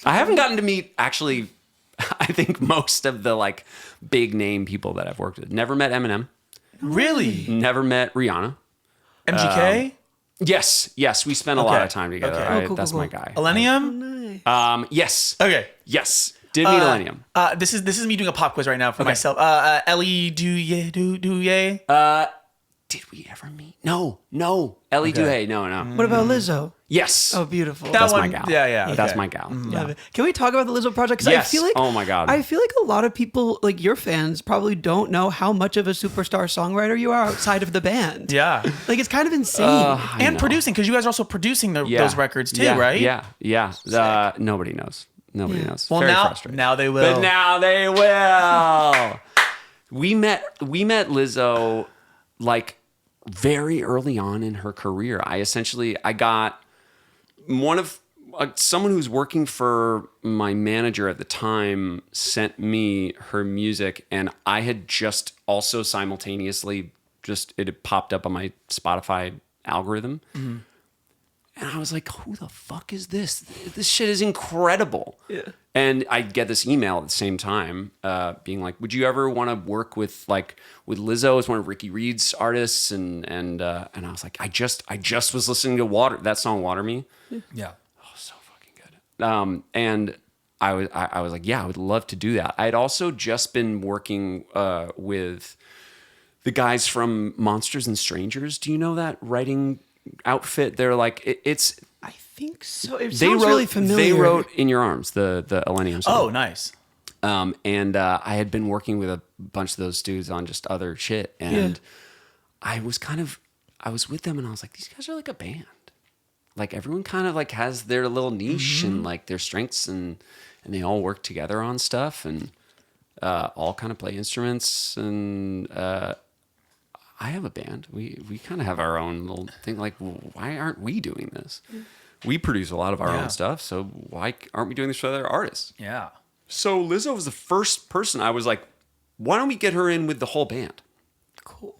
I haven't gotten to meet, actually, I think most of the like big name people that I've worked with. Never met Eminem. Really? Never met Rihanna. MGK? Yes, we spent a lot of time together. Okay. That's my guy. Millennium? Yes. Okay. Yes. Did meet Millennium. This is me doing a pop quiz right now for myself. Ellie Douye. Did we ever meet? No. Ellie Duhay. No. What about Lizzo? Yes. Oh, beautiful. That's my gal. Yeah. That's okay. my gal. Yeah. Love it. Can we talk about the Lizzo project? 'Cause Yes. I feel like, Oh my God. I feel like a lot of people, like your fans, probably don't know how much of a superstar songwriter you are outside of the band. Yeah. Like it's kind of insane. And producing, because you guys are also producing those records too, right? Yeah. Nobody knows. Nobody knows. Well, Very frustrating. now they will. But now they will. we met Lizzo like very early on in her career. I got one of someone who's working for my manager at the time sent me her music, and I had just also simultaneously it had popped up on my Spotify algorithm. Mm-hmm. And I was like, who the fuck is this? This shit is incredible. Yeah. And I get this email at the same time being like, would you ever want to work with Lizzo as one of Ricky Reed's artists? And I was like, I just was listening to that song, Water Me. Yeah. Oh, so fucking good. And I was like, yeah, I would love to do that. I had also just been working with the guys from Monsters and Strangers. Do you know that writing outfit? They're like, it's... I think so. It sounds really familiar. They wrote In Your Arms, the Millennium song. Oh, nice. And I had been working with a bunch of those dudes on just other shit. And I was with them and I was like, these guys are like a band. Like everyone kind of like has their little niche and like their strengths and they all work together on stuff and all kind of play instruments. And I have a band. We kind of have our own little thing. Like, why aren't we doing this? We produce a lot of our own stuff, so why aren't we doing this for other artists? Yeah. So Lizzo was the first person I was like, why don't we get her in with the whole band? Cool.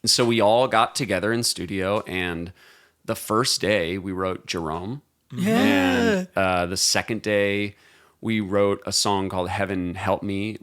And so we all got together in studio, and the first day we wrote Jerome. Yeah. And the second day we wrote a song called Heaven Help Me.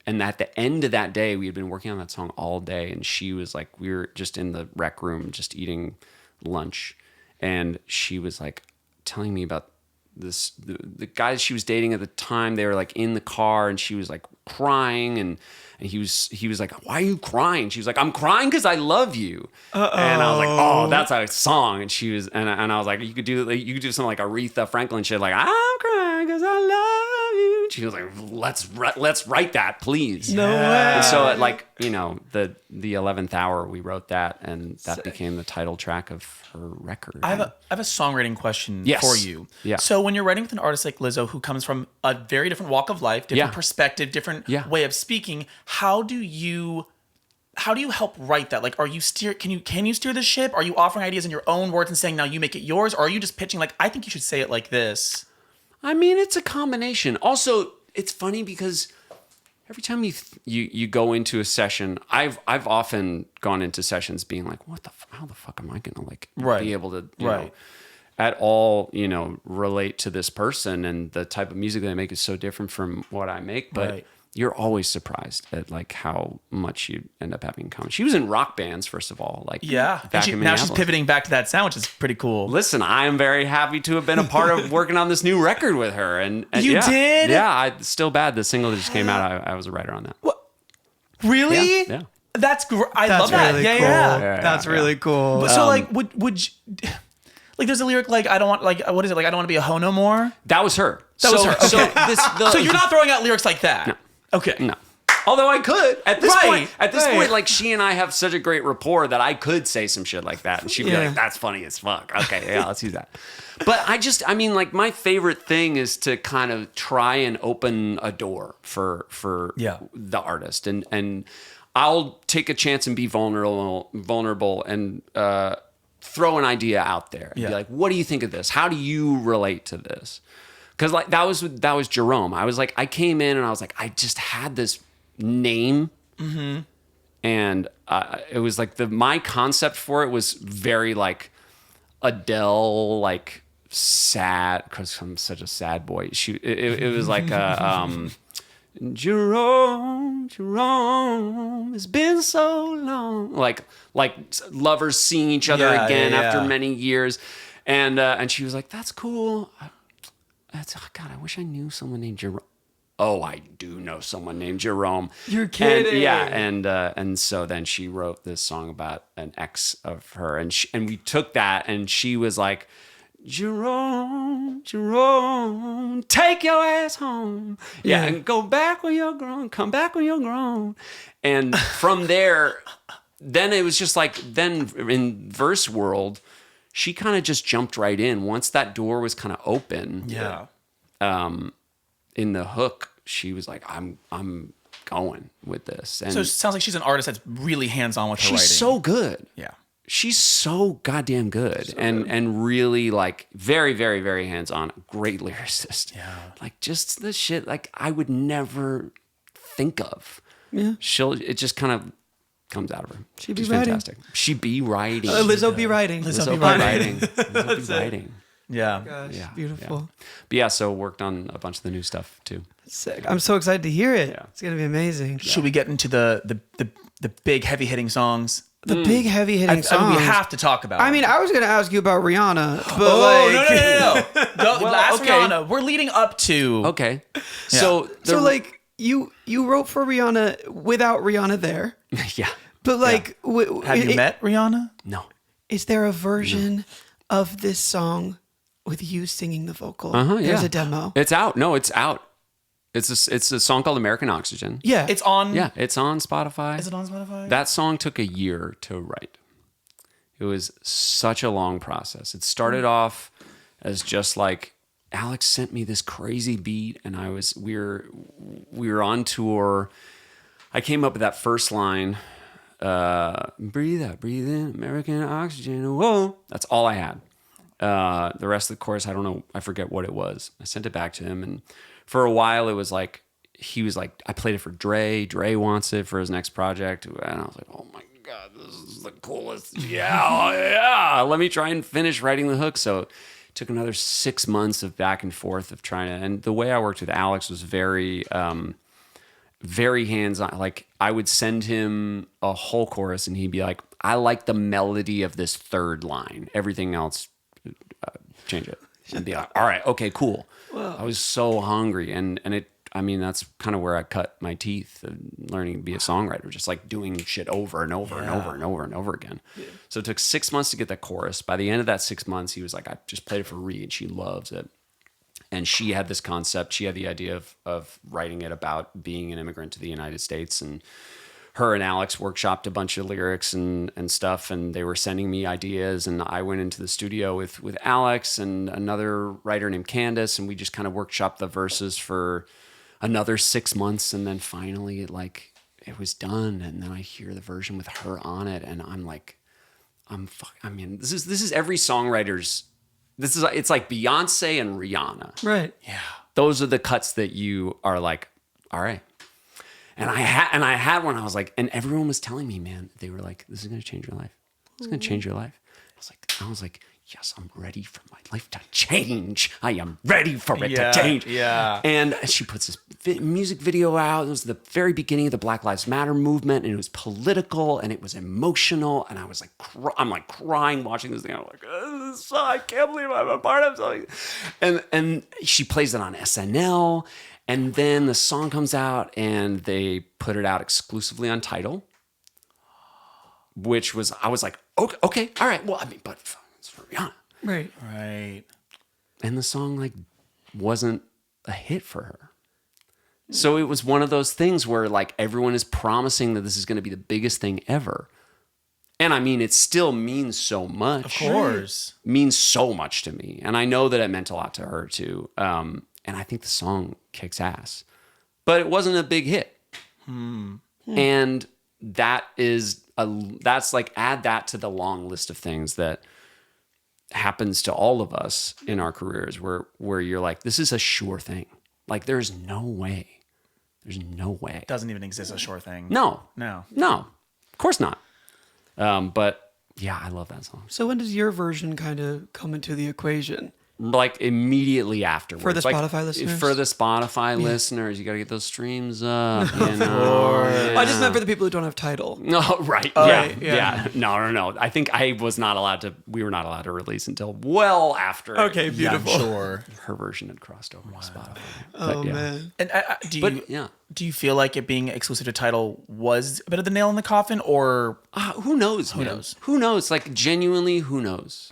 And at the end of that day, we had been working on that song all day, and she was like, we were just in the rec room just eating lunch. And she was like telling me about this, the guys she was dating at the time. They were like in the car and she was like crying and he was like, why are you crying? She was like, I'm crying because I love you. And I was like, oh, that's a song. And she was, and I was like, you could do something like Aretha Franklin shit, like I'm crying because I love you. She was like, let's write that, please. No way. And so at like, the 11th hour, we wrote that, and that became the title track of her record. I have a songwriting question for you. Yeah. So when you're writing with an artist like Lizzo, who comes from a very different walk of life, different perspective, different way of speaking, how do you help write that? Like, can you steer the ship? Are you offering ideas in your own words and saying, now you make it yours? Or are you just pitching like, I think you should say it like this? I mean, it's a combination. Also, it's funny because every time you go into a session, I've often gone into sessions being like, how the fuck am I gonna like be able to know, at all relate to this person, and the type of music they make is so different from what I make, but you're always surprised at like how much you end up having in common. She was in rock bands, first of all, like back in now she's pivoting back to that sound, which is pretty cool. Listen, I am very happy to have been a part of working on this new record with her. And you did? Yeah, Still Bad, the single that just came out, I was a writer on that. What? Really? Yeah. That's great. I love that. Really Yeah, cool. yeah. That's really cool. But so like, would you, like, there's a lyric like, I don't want, like, what is it? Like, I don't want to be a hoe no more. That was her. Was her. Okay. So you're not throwing out lyrics like that. No. Okay. No. Although I could at this point. At this Right. point, like she and I have such a great rapport that I could say some shit like that, and she'd be like, "That's funny as fuck." Okay, yeah, let's use that. But I mean, like my favorite thing is to kind of try and open a door for the artist, and I'll take a chance and be vulnerable, and throw an idea out there and be like, "What do you think of this? How do you relate to this?" Because like that was Jerome. I was like, I came in and I was like, I just had this name, and it was like my concept for it was very like Adele, like sad, because I'm such a sad boy. It was like Jerome, it's been so long. Like lovers seeing each other again after many years. And she was like, that's cool. God, I wish I knew someone named Jerome. Oh, I do know someone named Jerome. You're kidding. And so then she wrote this song about an ex of her, and we took that, and she was like, Jerome, take your ass home. Yeah, and go back when you're grown. Come back when you're grown. And from there, then it was just like, then in verse world, she kind of just jumped right in. Once that door was kind of open. Yeah. In the hook, she was like, I'm going with this. And so it sounds like she's an artist that's really hands-on with her writing. She's so good. Yeah. She's so goddamn good. And really like very, very, very hands-on. Great lyricist. Yeah. Like just the shit like I would never think of. Yeah. It just kind of comes out of her. She'd be She's writing. fantastic. She'd be writing. Lizzo be writing. Lizzo be writing. Lizzo be writing. Yeah. Gosh, Yeah, beautiful. Yeah. But yeah, so worked on a bunch of the new stuff too. Sick. I'm so excited to hear it. Yeah. It's gonna be amazing. Should we get into the big heavy hitting songs? The big heavy hitting songs. I mean, we have to talk about. I mean, I was gonna ask you about Rihanna, but no. Well, Ask okay. Rihanna. We're leading up to. Okay. So So like you wrote for Rihanna without Rihanna there, yeah. but like Have you met Rihanna? No. Is there a version of this song with you singing the vocal? Yeah. There's a demo. It's out. No, it's out. It's a song called American Oxygen. Yeah. It's on. Yeah, it's on Spotify. Is it on Spotify? That song took a year to write. It was such a long process. It started off as just like Alex sent me this crazy beat, and we were on tour. I came up with that first line, breathe out, breathe in, American Oxygen. Whoa, that's all I had. The rest of the chorus, I don't know, I forget what it was. I sent it back to him, and for a while it was like, he was like, I played it for Dre. Dre wants it for his next project. And I was like, oh my God, this is the coolest. Yeah. Let me try and finish writing the hook. So it took another 6 months of back and forth of trying to, and the way I worked with Alex was very, very hands-on. Like I would send him a whole chorus and he'd be like, I like the melody of this third line. Everything else, change it. And be like, all right, okay, cool. Wow. I was so hungry, and it. I mean, that's kind of where I cut my teeth, learning to be a songwriter, just like doing shit over and over and over and over and over again. Yeah. So it took 6 months to get that chorus. By the end of that 6 months, he was like, I just played it for Ree, and she loves it. And she had this concept. She had the idea of writing it about being an immigrant to the United States, and her and Alex workshopped a bunch of lyrics and stuff, and they were sending me ideas, and I went into the studio with Alex and another writer named Candace, and we just kind of workshopped the verses for another 6 months, and then finally it was done, and then I hear the version with her on it, and I'm like, this is every songwriter's, it's like Beyonce and Rihanna. Right. Yeah. Those are the cuts that you are like, all right. And I had one. I was like, and everyone was telling me, man, they were like, this is going to change your life. It's going to change your life. I was like, yes, I'm ready for my life to change. I am ready for it to change. Yeah. And she puts this music video out. It was the very beginning of the Black Lives Matter movement, and it was political and it was emotional. And I was like, I'm like crying watching this thing. I'm like, I can't believe I'm a part of something. And she plays it on SNL. And then the song comes out, and they put it out exclusively on Tidal, which was, I was like, okay, all right. Well, I mean, but it's for Rihanna. Right. Right. And the song like wasn't a hit for her. So it was one of those things where like everyone is promising that this is going to be the biggest thing ever. And I mean, it still means so much. Of course. Means so much to me. And I know that it meant a lot to her too. And I think the song kicks ass, but it wasn't a big hit. And that's like, add that to the long list of things that happens to all of us in our careers where you're like, this is a sure thing. Like there's no way. It doesn't even exist a sure thing. No, of course not. But yeah, I love that song. So when does your version kind of come into the equation? like immediately afterwards. For the Like, Spotify listeners? For the Spotify listeners, you got to get those streams up. You know? I just meant for the people who don't have Tidal. No, right. Yeah. No. I think we were not allowed to release until well after. Okay, beautiful. Yeah, I'm sure. Her version had crossed over to Spotify. Oh, man. And do you feel like it being exclusive to Tidal was a bit of the nail in the coffin, or who knows? Who knows? Like, genuinely, who knows?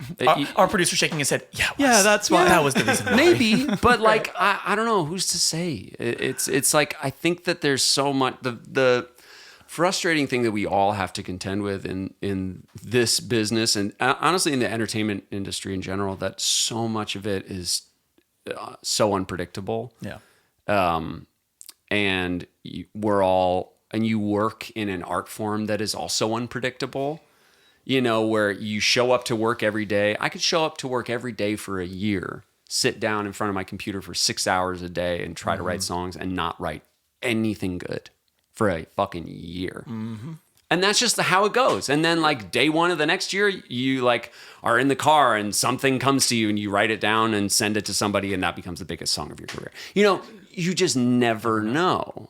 Our producer shaking his head. Yeah, that's why. That was the reason why. Maybe, but like I don't know. Who's to say? It's like I think that there's so much the frustrating thing that we all have to contend with in this business, and honestly in the entertainment industry in general, that so much of it is so unpredictable. Yeah. And you work in an art form that is also unpredictable, you know, where you show up to work every day. I could show up to work every day for a year, sit down in front of my computer for 6 hours a day and try to write songs and not write anything good for a fucking year. Mm-hmm. And that's just how it goes. And then like day one of the next year, you like are in the car and something comes to you and you write it down and send it to somebody and that becomes the biggest song of your career. You know, you just never know.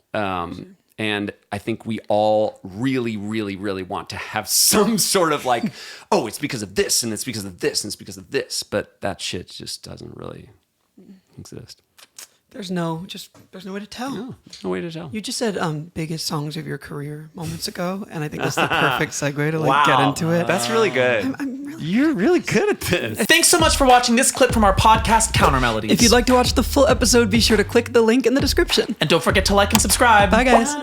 And I think we all really, really, really want to have some sort of like, oh, it's because of this and it's because of this and it's because of this. But that shit just doesn't really exist. There's no way to tell. No, there's no way to tell. You just said biggest songs of your career moments ago, and I think that's the perfect segue to like get into it. That's really good. You're really good at this. Thanks so much for watching this clip from our podcast, Counter-Melodies. If you'd like to watch the full episode, be sure to click the link in the description. And don't forget to like and subscribe. Bye, guys.